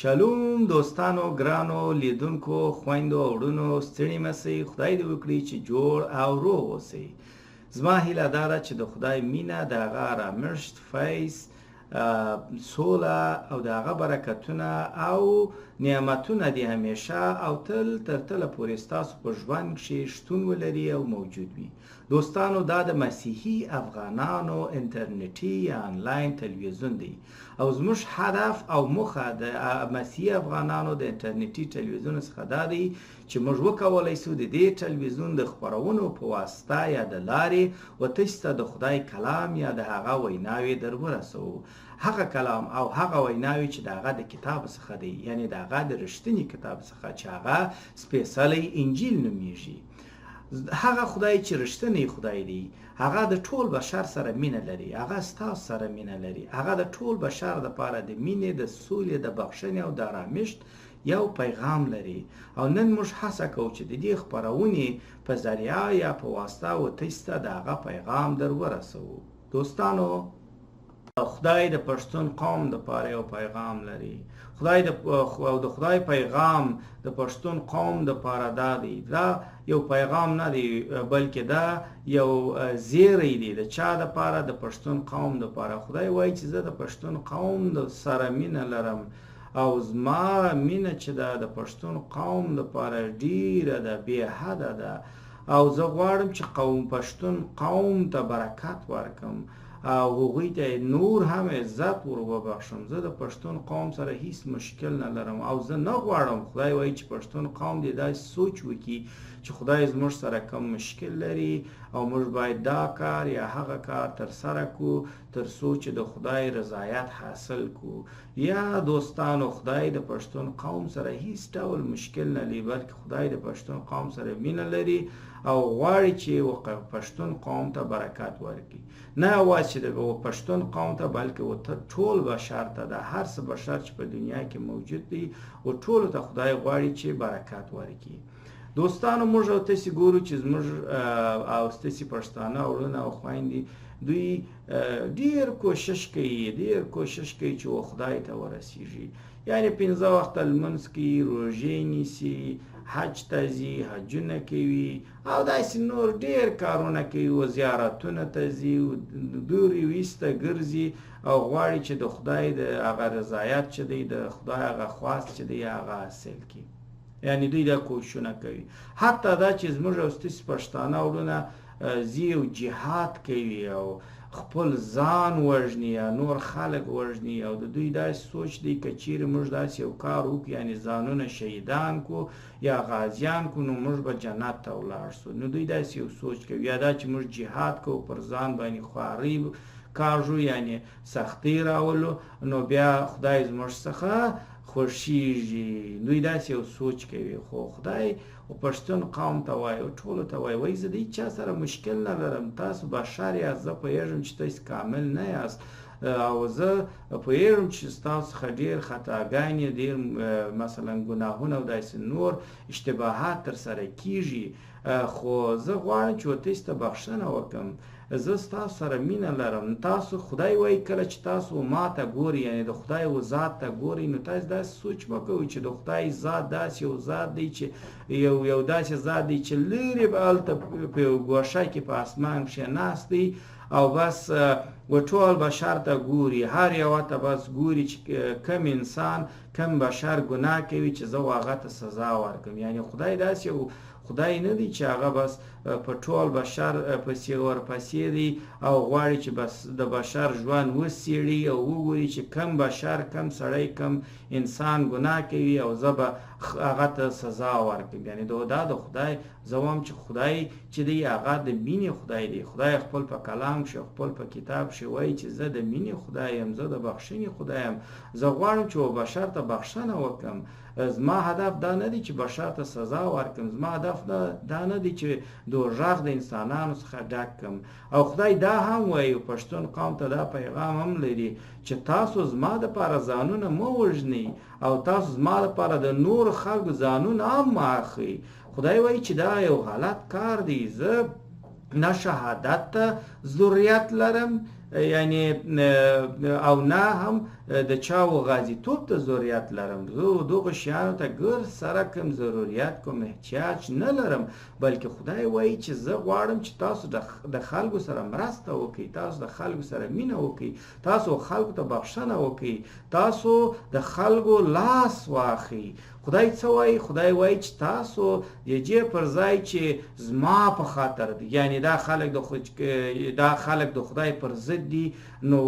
شالوم دوستانو ګرانو لیدونکو خویندو او وروڼو ستړي مسئ خدای دې وکړي چې جوړ او روغ اوسئ زما هیله دا ده چې د خدای مینه د هغه رامشت فیض سوله او د هغه برکتونه او نعمتونه دې همیشه او تل تر تله پورې ستاسو په ژوند کښې شتون ولري او موجود وي دوستانو دا د مسیحي افغانانو انټرنیټي یا آنلاین تلویزیون دی او زموږ هدف او موخه د مسیحي افغانانو د انټرنیټي تلویزیون څخه دا دی چې موږ وکولی سو د دې تلویزیون د خپرونو په واسطه یا د لارې تاسو ته د خدای کلام یا د هغه ویناوې در ورسوو هغه کلام او هغه ویناوې چې د هغه د کتاب څخه دی یعنی د هغه د رښتیني کتاب څخه چې هغه سپېڅلی انجیل نومیږي هغه خدای چې رښتینی خدای دی هغه د ټول بشر سره مینه لري هغه ستاسو سره مینه لري هغه د ټول بشر دپاره د مینې د سولې د بخښنې او د آرامښت یو پیغام لري او نن موږ هڅه کوو چې د دې خپرونې په ذریعه یا په واسطه تاسو ته د هغه پیغام در ورسوو دوستانو خدای د پښتون قوم دپاره یو پیغام لري د خدای پیغام د پښتون قوم دپاره دا دی دا یو پیغام نه دی بلکې دا یو زیری دی د چا دپاره د پښتون قوم دپاره خدای وایي چې زه د پښتون قوم سره مینه لرم او زما مینه چې ده د پښتون قوم دپاره ډیره ده بې حده ده او زه غواړم چې پښتون قوم ته برکت ورکړم او هغوی ته نور هم عزت ور وبخښم زه د پښتون قوم سره هیڅ مشکل نه لرم او زه نه غواړم خدای وایي چې پښتون قوم دې داسې سوچ وکړي چې خدای زموږ سره کم مشکل لري او موږ باید دا کار یا هغه کار ترسره کړو تر څو چې د خدای رضایت حاصل کړو یا دوستانو خدای د پښتون قوم سره هیڅ ډول مشکل نه لري بلکې خدای د پښتون قوم سره مینه لري او غواړي چې پښتون قوم ته برکت ورکړي نه یوازې چې د پښتون قوم ته بلکې ټول بشر ته د هر څه بشر چې په دنیا کې موجود دی ټولو ته خدای غواړي چې برکت ورکړي دوستانو موږ او تاسې ګورو چې زموږ او تاسې پښتانه وروڼه او خویندې دوی ډیر کوشش کوي چې خدای ته ورسیږي یعنی 15 وخته لمونځ کوي روژې نیسي حج ته ځي حجونه کوي او داسې نور ډیر کارونه کوي او زیارتونه ته ځي دورې ویسته ګرځي او غواړي چې د خدای د هغه رضایت چې دی د خدای هغه خواست چې دی هغه حاصل کړي یعنی دوی دا کوششونه کوي حتی دا چې زموږ او ستاسې پښتانه وروڼه ځي او جهاد کوي او خپل ځان وژني یا نور خلک وژني او د دوی داسې سوچ دی که چیرې موږ داسې یو کار وکړو یعنی ځانونه شهیدان کړو یا غازیان کړو نو موږ به جنت ته ولاړ سو نو دوی داسې یو سوچ کوي یا دا چې موږ جهاد کوو پر ځان باندې خواري کاږو یعنی سختي راولو نو بیا خدای زموږ څخه خوښیږي دوی داسې یو سوچ کوي خو خدای پښتون قوم ته وایي ټولو ته وایي زه د هیچا سره مشکل نه لرم تاسو بشر یاست زه پوهېږم چې تاسو کامل نه یاست او زه پوهېږم چې ستاسو څخه ډېر خطاګانې ډېر مثلا ګناهونه او داسې نور اشتباهات ترسره کیږي خو زه غواړم چې تاسو ته بخښنه وکړم زه ستاسو سره مینه لرم تاسو خدای وایي کله چې تاسو ما ته ګورئ یعنی د خدای و ذات ته ګورئ نو تاسو داسې سوچ مه کوئ چې د خدای ذات داسې یو ذات دی چې یو داسې ذات دی چې لرې به هلته په ګوشه کې په اسمان کښې ناست دی او بس ټول بشر ته ګوري هر یوه ته بس ګوري چې کم انسان کم بشر ګناه کوي چې زه هغه ته سزا ورکړم یعنی خدای داسې یو خدای نه دی چې هغه بس په ټول بشر پسې ورپسې دی او غواړي چې بس د بشر ژوند وڅېړي او وګوري چې کم بشر کم سړی کم انسان ګناه کوي او زه به هغه ته سزا ورکړم یعنی دا د خدای زه وایم چې خدای چې دی هغه د مینې خدای دی خدای خپل په کلام کښې خپل په کتاب کښې وایي چې زه د مینې خدای یم زه د بخښنې خدای یم زه غواړم چې بشر ته بخښنه وکړم زما هدف دا نه دی چې بشر ته سزا ورکړم زما هدف دا نه دی چې دوزخ د انسانانو څخه ډک کړم او خدای دا هم وایي پښتون قوم ته دا پیغام هم لري چې تاسو زما دپاره ځانونه مه وژنئ او تاسو زما دپاره د نورو خلکو ځانونه هم مه اخلئ خدای وایي چې دا یو غلط کار دی زه نه شهادت ته ضرورت لرم یعنی او نه هم د چا و غازیتوب ته ضرورت لرم، زه دغو شیانو ته ګر سره کوم ضرورت کوم احتیاج نه لرم، بلکې خدای وایي چې زه غواړم چې تاسو د خلکو سره مرسته وکړئ، تاسو د خلکو سره مینه وکړئ، تاسو خلکو ته بخښنه وکړئ، تاسو د خلکو لاس واخلئ. خدای څه وایي؟ خدای وایي چې تاسو د دې پر ځای چې زما په خاطر دي، یعنی دا خلک د خدای پر ضد دي، نو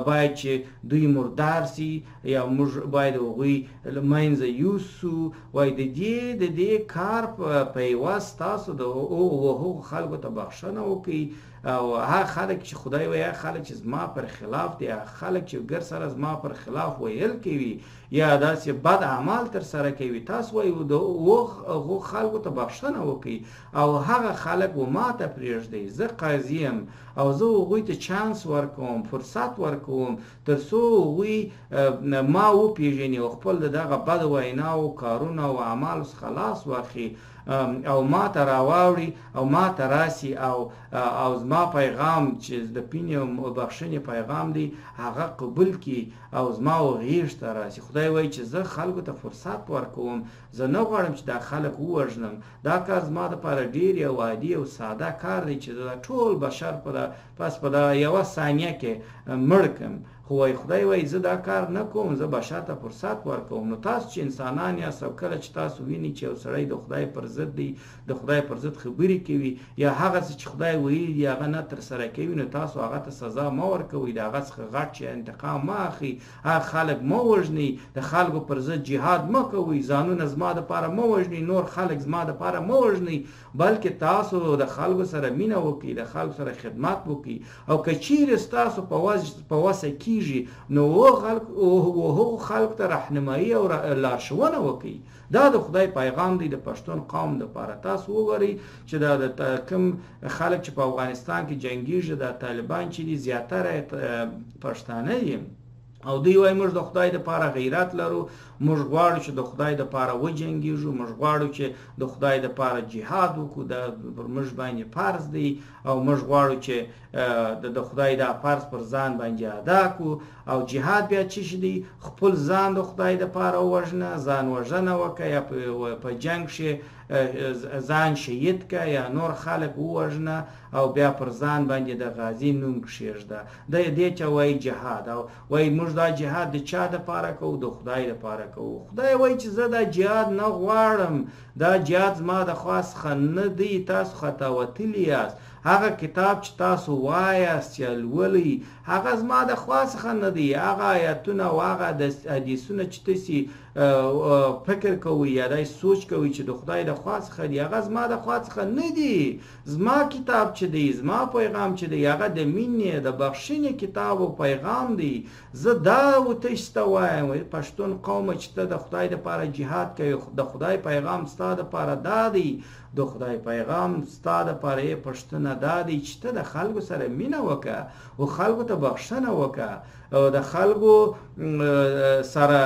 باید چې دوی مردار سي یا موږ باید هغوی له منځه یوسو. وایي د دې کار په عوض تاسو د هغو خلکو ته بخښنه وکړئ، او هغه خلک چې خدای وایي هغه خلک چې زما پر خلاف دي، هغه خلک چې ګر سره زما پر خلاف ویل کوي یا داسې بد اعمال تر سره کوي، تاسو وایي د هغو خلکو ته بخښنه وکړئ او هغه خلک و ما ته پرېږدئ. زه قاضي یم او زه هغوی ته چانس ورکوم، فرصت ورکوم، تر څو هغوی ما وپېژني او خپل د دغه بد ویناو کارونه او اعمالو څخه لاس واخلي او ما ته راواوړي او ما ته راسي او زما پیغام چې د پینې او بخښنې پیغام دی هغه قبول کړي او زما غېږ ته راسي. خدای وایي چې زه خلکو ته فرصت ورکوم، زه نه غواړم چې دا خلک ووژنم. دا کار زما دپاره ډېر یو عادي او ساده کار دی چې دا ټول بشر په دا یوه ثانیه کې مړ کړم، خو خدای وایي زه دا کار نه کوم، زه بشر ته فرصت ورکوم. نو تاسو چې انسانان یاست او کله چې تاسو وینئ چې یو سړی د خدای پر ضد دی، د خدای پر ضد خبرې کوي یا هغه څه چې خدای ویلي دي هغه نه ترسره کوي، نو تاسو هغه ته سزا مه ورکوئ، د هغه څخه غټ چې انتقام مه اخلئ، هغه خلک مه وژنئ، د خلکو پر ضد جهاد مه کوئ، ځانونه زما دپاره مه وژنئ، نور خلک زما دپاره مه وژنئ، بلکې تاسو د خلکو سره مینه وکړئ، د خلکو سره خدمت وکړئ. او که چیرې ستاسو په وسه کیږي نو هغو خلکو ته رهنمایي او لارښوونه وکړئ. دا د خدای پیغام دی د پښتون قوم دپاره. تاسو وګورئ چې دا د کوم خلک چې په افغانستان کې جنګیږي، دا طالبان چې دي زیاتره پښتانه دي او دوی وایي موږ د خدای دپاره غیرت لرو، موږ غواړو چې د خدای دپاره وجنګیږو، موږ غواړو چې د خدای دپاره جهاد وکړو، دا پر موږ باندې فرض دی او موږ غواړو چې د خدای دا فرض پر ځان باندې ادا کړو. او جهاد بیا څه شی دی؟ خپل ځان د خدای دپاره ووژنه، ځان وژنه وکړه یا په جنګ کښې ځان شهید که یا نور خلک ووژنه او بیا پر ځان باندې د غازي نوم کښېږده. دې ته وایي جهاد. او وایي موږ دا جهاد د چا دپاره کوو؟ د خدای دپاره کوو. خدای وایي چې زه دا جهاد نه غواړم، دا جهاد زما د خوا څخه نه دی، تاسو خطا وتلي یاست. هغه کتاب چې تاسو وایاست یا لولئ هغه زما د خوا څخه نه دی، هغه آیتونه او هغه حدیثونه چې تاسې فکر کوئ یا داسې سوچ کوئ چې د خدای د خوا څخه دي، هغه زما د خوا څخه نه دي. زما کتاب چې دی، زما پیغام چې دی، هغه د مینې د بخښنې کتاب او پیغام دی. زه دا تاسو ته وایم پښتون قومه چې ته د خدای دپاره جهاد کوې، د خدای پیغام ستا دپاره دا دی، د خدای پیغام ستا دپاره یې پښتنه دا دی چې ته د خلکو سره مینه وکړه او خلکو ته بخښنه وکړه او د خلکو سره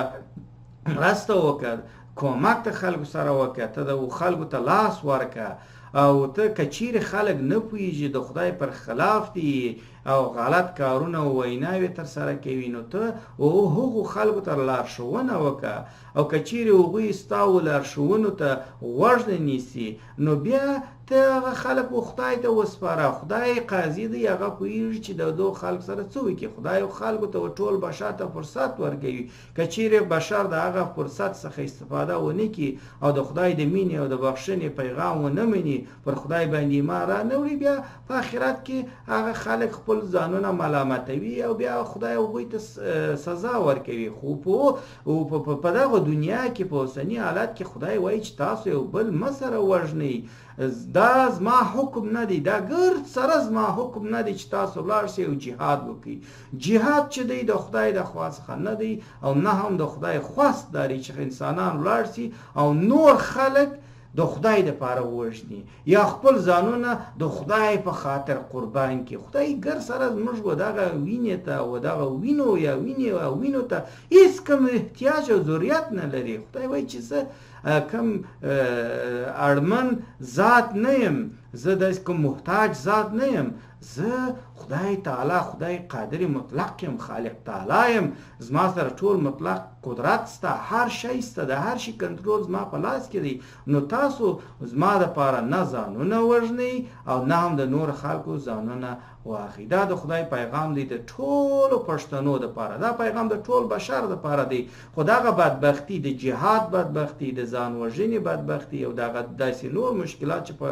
مرسته وکړه، کومک د خلکو سره وکړه، ته د خلکو ته لاس ورکړه. او ته که چیرې خلک نه پوهېږي د خدای پر خلاف دي او غلط کارونه او ویناوې ترسره کوي، نو ته هغو خلکو ته لارښوونه وکړه. او که چیرې هغوی ستا و لارښوونو ته غوږ نه نیسي، نو بیا ته هغه خلک و خدای ته وسپاره. خدای قاضي دی، هغه پوهېږي چې د دو خلک سره څه وکړي. خدای خلکو ته ټول بشر ته فرصت ورکوي. که چیرې بشر د هغه فرصت څخه استفاده ونه کړي او د خدای د مینې او د بخښنې پیغام ونه مني، پر خدای باندې ایمان را نه وړي، بیا په آخرت کې هغه خلک خپل ځانونه ملامتوي او بیا خدای هغوی ته سزا ورکوي. خو په دغه دنیا کې په اوسني حالت کې خدای وایي چې تاسو یو بل مه سره وژنئ. دا زما حکم نه دی، دا ګرد سره زما حکم نه دی چې تاسو ولاړ شئ او جهاد وکړئ. جهاد چې دی د خدای د خوا څخه نه دی او نه هم د خدای خواست لري چې انسانان ولاړ شي او نور خلک د خدای دپاره ووژني یا خپل ځانونه د خدای په خاطر قربان کړي. خدای ګر سره زموږ و دغه وینې ته و دغه وینو یا وینو ته هېڅ کوم احتیاج او ضرورت نه لري. خدای وایي چې زه کوم اړمن ذات نه یم، زه داسې کوم محتاج ذات نه یم، زه خدای تعالی خدای قادر مطلق یم، خالق تعالی یم، زما سره ټول مطلق قدرت سته، هر شی سته، د هر شي کنټرول زما په لاس کې دی. نو تاسو زما دپاره نه ځانونه وژنئ او نه هم د نور خلکو ځانونه واخلئ. دا د خدای پیغام دی د ټولو پښتنو دپاره، دا پیغام د ټول بشر دپاره دی. خو دغه بدبختي د جهاد بدبختي، د ځان وژنې بدبختي او دغه داسې نور مشکلات چې په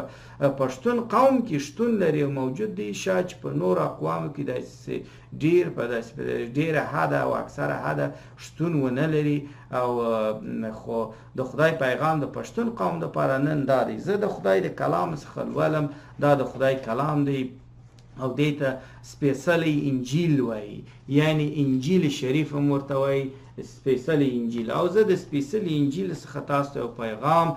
پښتون قوم کې شتون لري او موجود دی، شاید چې په نور اقوامو کې داسې ډېر په ډېره حده او اکثره حده شتون ونه لري. او خو د خدای پیغام د پښتون قوم دپاره نن دا دی. زه د خدای د کلام څخه لولم، دا د خدای کلام دی او دې ته سپېڅلی انجیل وایي، یعنی انجیل شریف هم ورته وایي، سپېڅلی انجیل. او زه د سپېڅلي انجیل څخه تاسو ته یو پیغام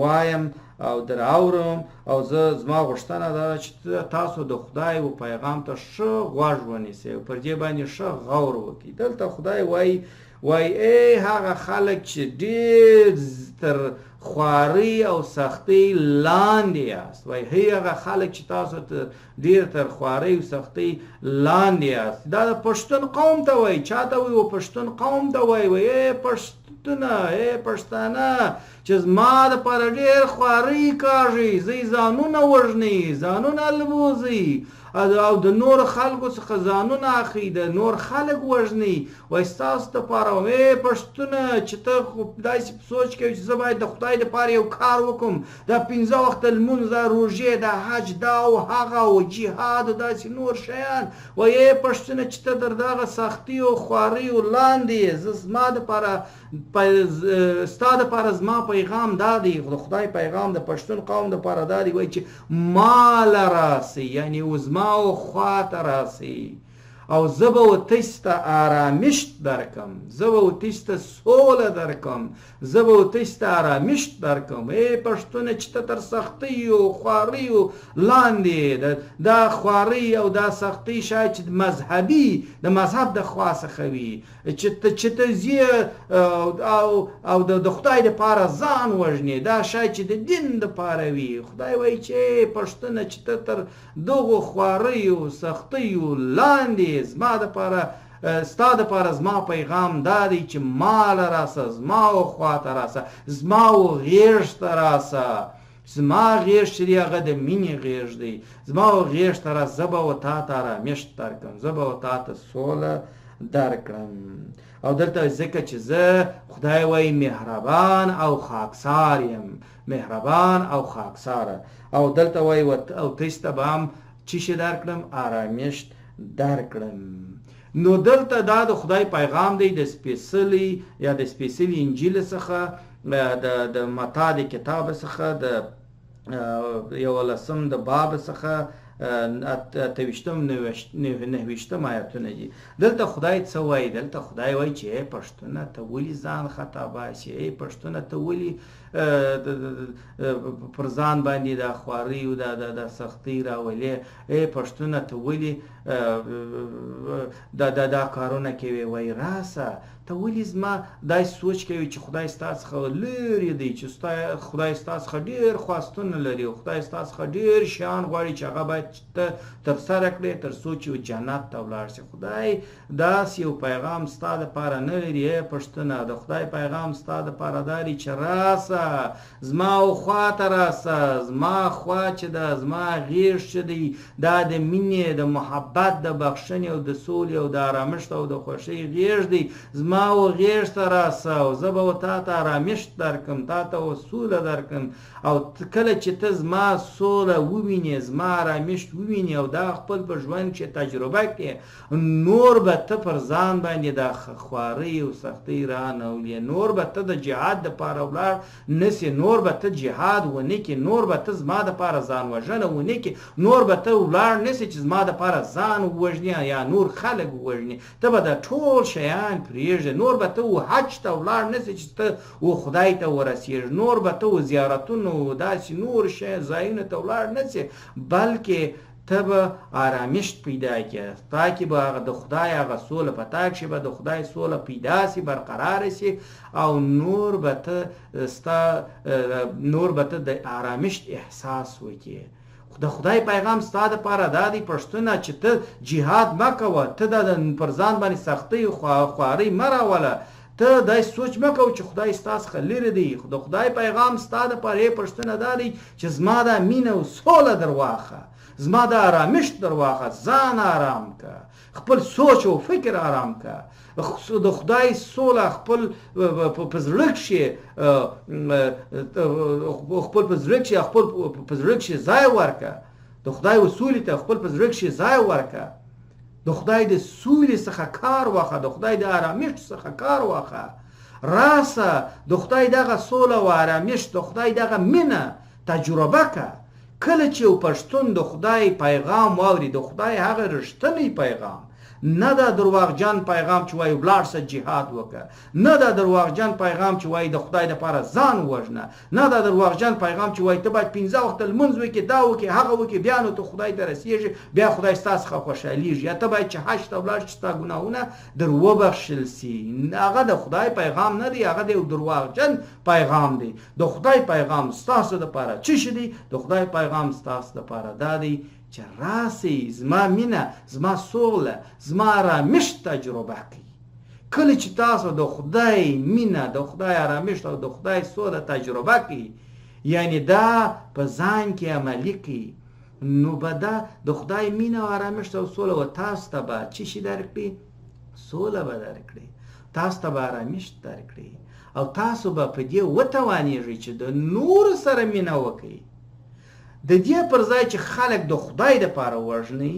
وایم او در اورم. او زما غوښتنه دا چې تاسو د خدای و پیغام ته ښه غوږ ونیسئ او پر دې باندې ښه غور وکړئ. دلته خدای وایي ای هغه خلک چې ډېر تر خوارۍ او سختۍ لاندې یاست، وایي هغه خلک چې تاسو ډېر تر خوارۍ او سختۍ لاندې یاست. دا د پښتون قوم ته وایي. چا ته وایي؟ و پښتون قوم ته وایي. ای پښتونه، ای پښتانه چې زما دپاره ډېر خوارۍ کاږئ، زئ ځانونه وژنئ، ځانونه البوځئ او د نور خلکو څخه ځانونه اخلئ، د نور خلک وژنئ. وایي ستاسو دپاره ای پښتونه چې ته داسې سوچ کوې چې زه باید د خدای دپاره یو کار وکړم، دا 15 وخته لمونځ، دا روژې، دا حج، دا او هغه او جهاد او داسې نور شیان. وایي ای پښتونه چې ته در دغه سختي او خوارۍ لاندې، زه زما دپاره ستا دپاره زما پیغام دا دی، د خدای پیغام د پښتون قوم دپاره دا دی. وایي چې ما له راسئ، یعنی زما او خواته راسئ او زه به ورته ته آرامشت درکم، زه به ورته ته سوله درکم، زه به ورته ته آرامشت درکم. ای پښتونه چې ته تر سختیو خواریو لاندې، دا خوارۍ او دا سختۍ شاید چې مذهبي د مذهب د خوا څخه وي، چې ته ځې او د خدای دپاره ځان وژنې، دا شاید چې د دین دپاره وي. خدای وایي چې پښتونه چې ته تر دغو خواریو سختیو لاندې، زما دپاره ستا دپاره زما پیغام دا دی چې ما له راسه، زما و خواته راسه، زما و غیږ ته راسه. زما غیږ چې دی هغه د مینې غیږ دی، زما و غیږ ته راسه، زه به و تا ته آرامشت درکړم، زه به و تا ته سوله درکړم. او دلته ځکه چې زه خدای وایي مهربان او خاکسار یم، مهربان او خاکساره. او دلته وایي او تاسو ته به هم څه شی درکړم؟ آرامشت درکړم. نو دلته دا د خدای پیغام دی د سپېڅلي یا د سپېڅلي انجیل څخه، د متا د کتاب څخه، د 11 د باب څخه 28 آیتونه دي. دلته خدای څه وایي؟ دلته خدای وایي چې ای پښتونه ته ولې ځان خطا باسي، ای پښتونه ته ولې پر ځان باندې دا خوارۍ او دا سختۍ راولې، ای پښتونه ته ولې دا کارونه کوي. وایي راسه ته ولې زما داسې سوچ کوي چې خدای ستا څخه لرې دی، چې خدای ستا څخه ډېر خواستونه لري او خدای ستا څخه ډېر شیان غواړي چې هغه باید ته ترسره کړې تر څو چې جنت ته ولاړ شې. خدای داسې یو پیغام ستا دپاره نه لري. ای پښتونه د خدای پیغام ستا دپاره دا دی چې راسه زما او خواته راسه، زما خوا چې ده، زما غیږ چې دی، دا د مینې، د محبت، د بخښنې او د سولې او د آرامښت او د خوښۍ غیږ دی. زما و غیږ ته راسه او زه به تا ته آرامشت درکم، تا ته و سوله درکم. او کله چې ته زما سوله ووینې، زما آرامشت ووینې او دا خپل په ژوند کې تجربه کې، نور به ته پر ځان باندې د خوارۍ او سختۍ رانولې، نور به ته د جهاد دپاره ولاړ نسې، نور به ته جهاد ونه کړې، نور به ته زما دپاره ځان وژنه ونه کړې، نور به ته ولاړ نسې چې زما دپاره ځان ووژنې یا نور خلک ووژنې. ته به دا ټول شیان پرېږدې، نور به ته و حج ته ولاړ نسې چې ته و خدای ته ورسېږې، نور به ته و زیارتونو داسې نور ځایونو ته ولاړ نسې، بلکې ته به آرامشت پیدا کړې، تا کې به د خدای هغه سوله په تا کښې به د خدای سوله پیدا سي، برقراره سي او نور به ته د آرامشت احساس وکړې. د خدای پیغام ستا دپاره دا دی پښتونه چې ته جهاد مه کوه، ته پر ځان باندې سختۍ خوارۍ مه راوله، ته داسې سوچ مه کوه چې خدای ستا څخه لرې دی. د خدای پیغام ستا دپاره پښتونه دا دی چې زما دا مینه او سوله در واخه، زما دا آرامشت در واخه، ځان آرام که، خپل سوچ او فکر آرام که، د خدای سوله خپل په زړه کښې خپل په زړه کښې ځای ورکه، د خدای وسولې ته خپل په زړه کښې ځای ورکه، د خدای د سولې څخه کار واخه، د خدای د آرامښت څخه کار واخه، راسه د خدای دغه سوله او آرامښت، د خدای دغه مینه تجربه که. کله چې یو پښتون د خدای پیغام واوري، د خدای هغه رښتینی پیغام، نه دا درواغجن پیغام چې وایي ولاړ شه جهاد وکړه، نه دا درواغجن پیغام چې وایي د خدای دپاره ځان ووژنه، نه دا درواغجن پیغام چې وایي ته باید 15 وخته لمونځ وکړې، دا وکړې، هغه وکړې، بیا نو ته خدای ته رسېږي، بیا خدای ستا څخه خوشحالېږي، یا ته باید چې حج ته ولاړ شې ستا ګناهونه در وبخښل سي. هغه د خدای پیغام نه دی، هغه د یو درواغجن پیغام دی. د خدای پیغام ستاسو دپاره څه شی دی؟ د خدای پیغام ستاسو دپاره دا دی چې راسئ زما مینه، زما سوله، زما آرامښت تجربه کړئ. کله چې تاسو د خدای مینه، د خدای آرامښت او د خدای سوله تجربه کړئ، یعنی دا په ځان کې عملي کړئ، نو به دا د خدای مینه او آرامښت او سوله و تاسو ته به څه شي درکړي؟ سوله به درکړي، تاسو ته به آرامښت درکړي، او تاسو به په دې وتوانیږئ چې د نورو سره مینه وکړئ. د دې پر ځای چې خلک د خدای دپاره وژنئ،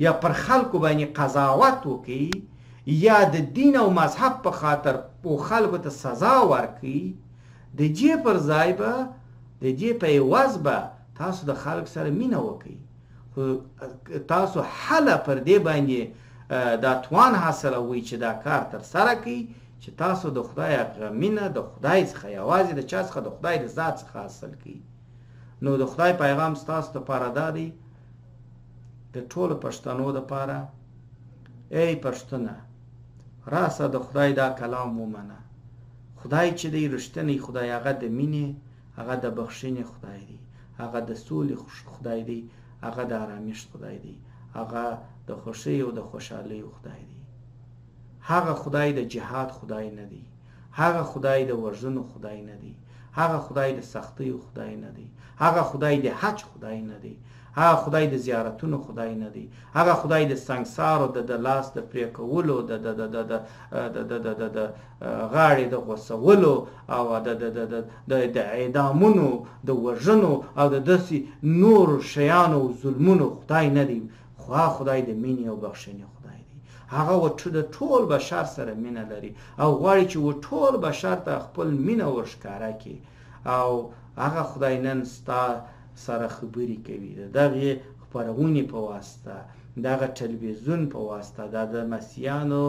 یا پر خلکو باندې قضاوت وکړي، یا د دین او مذهب په خاطر خلکو ته سزا ورکړي، د دې پر ځای به، د دې په عوض به تاسو د خلک سره مینه وکړئ. خو تاسو هله پر دې باندې دا توان حاصلوئ چې دا کار ترسره کړئ چې تاسو د خدای هغه مینه د خدای څخه، یوازې د چا څخه؟ د خدای د ذات څخه حاصل کړئ. نو د خدای پیغام ستاسو دپاره دا دی، د ټولو پښتنو دپاره، ای پښتونه راسه د خدای دا کلام ومنه. خدای چې دی رښتینی خدای، هغه د مینې، هغه د بخښنې خدای دی، هغه د سولې خدای دی، هغه د آرامښت خدای دی، هغه د خوښۍ او د خوشحالۍ خدای دی. هغه خدای د جهاد خدای نه دی، هغه خدای د وژنو خدای نه دی، هغه خدای د سختیو خدای نه دی، هغه خدای د حج خدای نه دی، هغه خدای د زیارتونو خدای نه دی، هغه خدای د سنګسارو د لاس د پرې کولو، د غاړې د غوڅولو او د اعدامونو، د وژنو او د داسې نورو شیانو او ظلمونو خدای نه دی. خو هغه خدای د مینې او بخښنې خدای دی. هغه د ټول بشر سره مینه لري او غواړي چې ټول بشر ته خپل مینه ورښکاره کړي. او هغه خدای نن ستا سره خبرې کوي، د دغې خپرونې په واسطه، دغه ټلویزیون په واسطه، د مسیحیانو،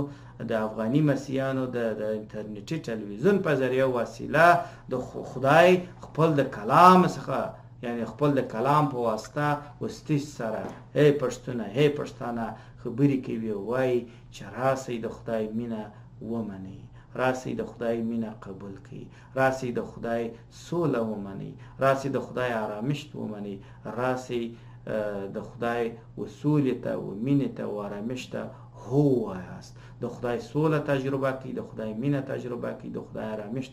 د افغاني مسیحیانو د انټرنیټي ټلویزیون په ذریعه وسیله د خدای خپل د کلام څخه، یعنی خپل د کلام په واسطه وستیز سره هی پښتونه، هی پښتانه خبرې کوي او وایي چې راسئ د خدای مینه ومنئ، راسئ د خدای مینه قبول کړئ، راسئ د خدای سوله ومنئ، راسئ د خدای آرامښت ومنئ، راسئ د خدای وسولې ته و مینې ته و آرامښت ته هو وایاست. د خدای سوله تجربه کړئ، د خدای مینه تجربه کړئ، د خدای آرامښت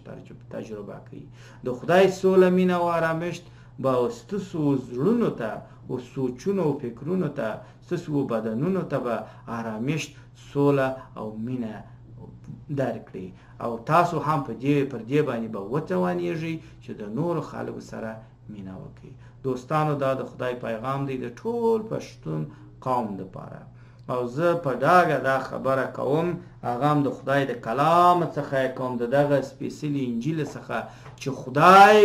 تجربه کړئ. د خدای سوله، مینه او آرامښت به ستاسو زړونو ته او سوچونو او فکرونو ته، ستاسو بدنونو ته به آرامښت، سوله او مینه درکړي، او تاسو هم پر دې باندې به وتوانیږئ چې د نورو خلکو سره مینه وکړئ. دوستانو، دا د خدای پیغام دی د ټول پښتون قوم دپاره، او زه په ډاګه دا خبره کوم، هغه هم د خدای د کلام څخه کوم، د دغه سپېڅلي انجیل څخه چې خدای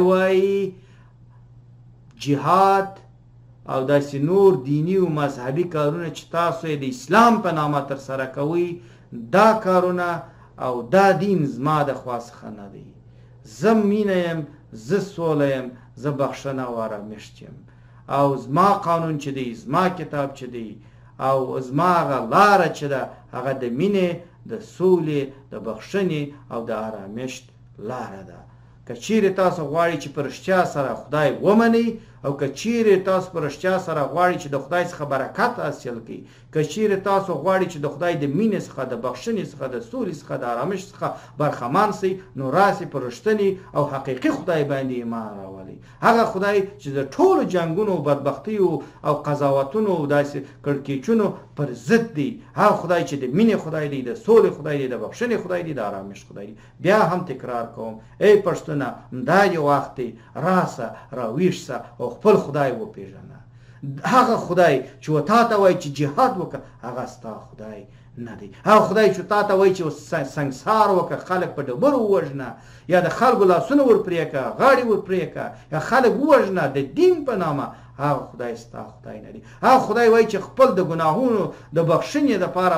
وایي جهاد او داسې نور دینی او مذهبي کارونه چې تاسو یې د اسلام په نامه ترسره کوئ، دا کارونه او دا دین زما د خوا څخه نه دی. زه مینه یم، زه سوله یم، زه بخښنه او آرامښت یم، او زما قانون چې دی، زما کتاب چې دی، او زما هغه لاره چې ده، هغه د مینې، د سولې، د بخښنې او د آرامښت لاره ده. که چیرې تاسو غواړئ چې په رښتیا سره خدای ومنئ او که چیرې تاسو په رښتیا سره غواړئ چې د خدای څخه برکت حاصل کړئ، که چیرې تاسو غواړئ چې د خدای د مینې څخه، د بخښنې څخه، د سولې څخه، د آرامش څخه برخمن سئ، نو راسئ په رښتیني او حقیقي خدای باندې ایمان راولئ. هغه خدای چې د ټولو جنګونو، بدبختیو او قضاوتونو او داسې کړکېچونو پر ضد دی. هغه خدای چې د مینې خدای دی، د سولې خدای دی، د بخښنې خدای دی، د آرامش خدای دی. بیا هم تکرار کوم، ای پښتونه، دا یو وخت دی، راسه راویښ سه او خپل خدای وپېژنه. هغه خدای چې و تا ته وایي چې جهاد وکړه، هغه ستا خدای نه دی. هغه خدای چې تا ته وایي چې سنګسار وکړه، خلک په ډبرو ووژنه، یا د خلکو لاسونه ورپرې کړه، غاړې ورپرې کړه، یا خلک ووژنه د دین په نامه، هغه خدای ستا خدای نه دی. هغه خدای وایي چې خپل د ګناهونو د بخښنې دپاره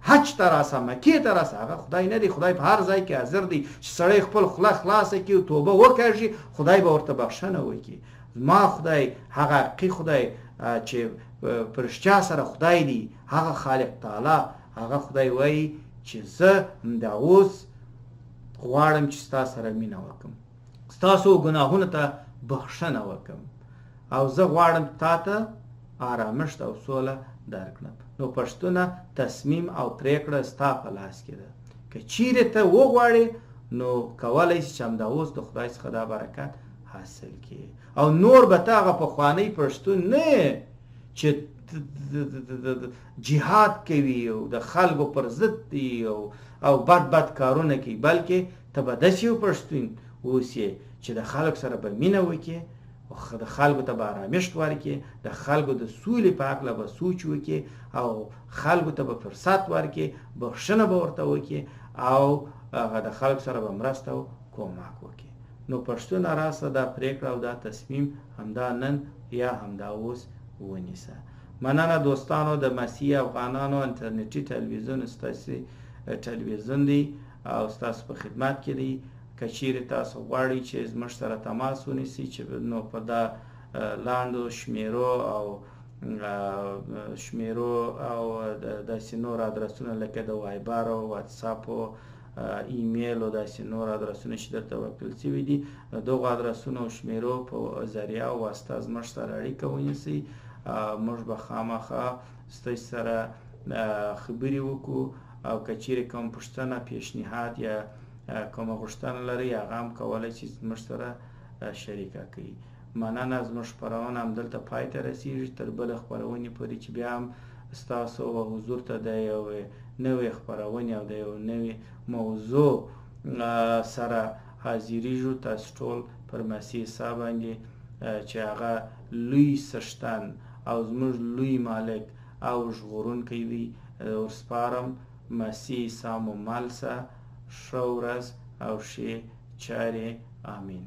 حج ته راسه، مکې ته راسه، هغه خدای نه دی. خدای په هر ځای کې حاضر دی چې سړی خپل خوله خلاصه کړي او توبه وکړي، خدای به ورته بخښنه وکړي. زما خدای هغه حقیقي خدای چې په رښتیا سره خدای دی، هغه خالق تعالی، هغه خدای وایي چې زه همدا اوس غواړم چې ستا سره مینه وکړم، ستاسو ګناهونو ته بخښنه وکړم، او زه غواړم تا ته آرامښت او سوله درکړم. نو پښتونه، تصمیم او پریکړه ستا په لاس کې ده. که چیرې ته وغواړې نو کولی شي چې همدا اوس د خدای څخه دا برکت حاصل کړي، او نور به ته هغه پخوانی پښتون نه چې جهاد کوي او د خلکو پر ضد دی او بد کارونه کوي، بلکې ته به داسې یو پښتون اوسې چې د خلکو سره به مینه وکړي، د خلکو ته به آرامښت ورکړي، د خلکو د سولې په هکله به سوچ وکړي، او خلکو ته به فرصت ورکړي، بخښنه به ورته وکړي، او د خلکو سره به مرسته او کومک وکړي. نو پښتونه، راسه دا پریکړه او دا تصمیم همدا نن یا همدا اوس ونیسه. مننه دوستانو، د مسیح افغانانو انټرنیټي تلویزیون ستاسو ټلویزیون دی او ستاسو په خدمت کې دی. که چیرې تاسو غواړئ چې زموږ سره تماس ونیسئ، چې نو په دا لاندو شمیرو او داسې نور ادرسونه لکه د وایبر او واتساپ او ایمیل او داسې نور ادرسونه چې درته ورکړل شوي دي، دغو ادرسونو او شمیرو په ذریعه او واسطه زموږ سره اړیکه ونیسئ. موږ به خامخا ستاسو سره خبرې وکړو، او که چیرې کوم پوښتنه، پیشنهاد یا کومه غوښتنه لرئ، هغه هم کولی شئ زموږ سره شریکه کړئ. مننه. زموږ خپرونه همدلته پای ته رسیږي، تر بلې خپرونې پورې چې بیا هم ستاسو حضور ته د یوې نوې خپرونې او د یو نوې موضوع سره حاضریږو. تاسو ټول پر مسیح عیسی باندې چې هغه لوی څښتن او زموږ لوی مالک او ژغورونکی دی ورسپارم. مسیح عیسی مو مل شه. ښه ورځ او ښې چارې. آمین.